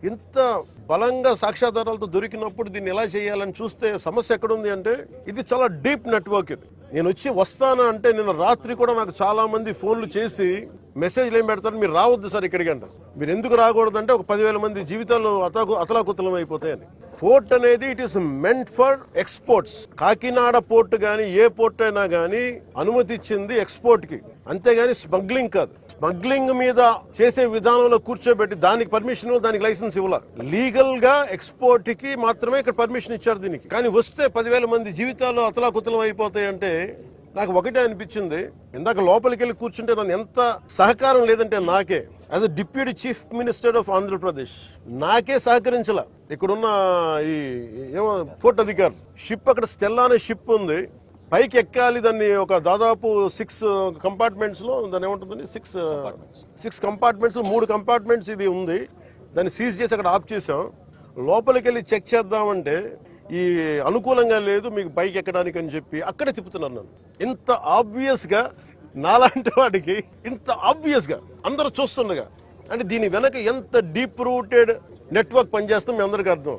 ఇంత బలంగా సాక్ష్యాధారాలతో దొరికినప్పుడు దీన్ని ఎలా చేయాలని చూస్తే సమస్య ఎక్కడుంది అంటే ఇది చాలా డీప్ నెట్వర్క్. ఇది నేను వస్తాను అంటే నిన్న రాత్రి కూడా నాకు చాలా మంది ఫోన్లు చేసి మెసేజ్లు ఏం పెడతారు, మీరు రావద్దు సార్ ఇక్కడికి అంటారు. మీరు ఎందుకు రాకూడదంటే ఒక 10,000 మంది జీవితాలు అతలాకుతలం అయిపోతాయని. పోర్ట్ అనేది it is meant for exports. Kakinada port గానీ ఏ పోర్ట్ అయినా గానీ అనుమతి ఇచ్చింది ఎక్స్పోర్ట్ కి, అంతేగాని స్మగ్లింగ్ కాదు. స్మగ్లింగ్ మీద చేసే విధానంలో కూర్చోబెట్టి దానికి పర్మిషన్, దానికి లైసెన్స్ ఇవ్వాలి. లీగల్ గా ఎక్స్పోర్ట్ కి మాత్రమే ఇక్కడ పర్మిషన్ ఇచ్చారు దీనికి. కానీ వస్తే 10,000 మంది జీవితాలు అతలాకుతలం అయిపోతాయంటే నాకు ఒకటే అనిపించింది. ఇందాక లోపలికి వెళ్ళి కూర్చుంటే నన్ను ఎంత సహకారం లేదంటే నాకే as a deputy chief minister of Andhra Pradesh నాకే సహకరించాల. ఇక్కడున్న ఈ పోర్ట్ అధికారులు షిప్, అక్కడ స్టెల్లా అనే షిప్ ఉంది, పైకి ఎక్కాలి. దాన్ని ఒక దాదాపు 6 కంపార్ట్మెంట్స్ లో దాన్ని ఏమంటుంది 6 కంపార్ట్మెంట్స్ 3 కంపార్ట్మెంట్స్ ఇది ఉంది. దాన్ని సీజ్ చేసి అక్కడ ఆఫ్ చేసాం. లోపలికి వెళ్ళి చెక్ చేద్దామంటే ఈ అనుకూలంగా లేదు మీకు పైకి ఎక్కడానికి అని చెప్పి అక్కడే తిప్పుతున్నాను నన్ను. ఇంత ఆబ్వియస్ గా నాలాంటి వాడికి ఇంత ఆబ్వియస్ గా అందరూ చూస్తుండగా అంటే దీని వెనక ఎంత డీప్ రూటెడ్ నెట్వర్క్ పనిచేస్తాం మీ అందరికీ అర్థం.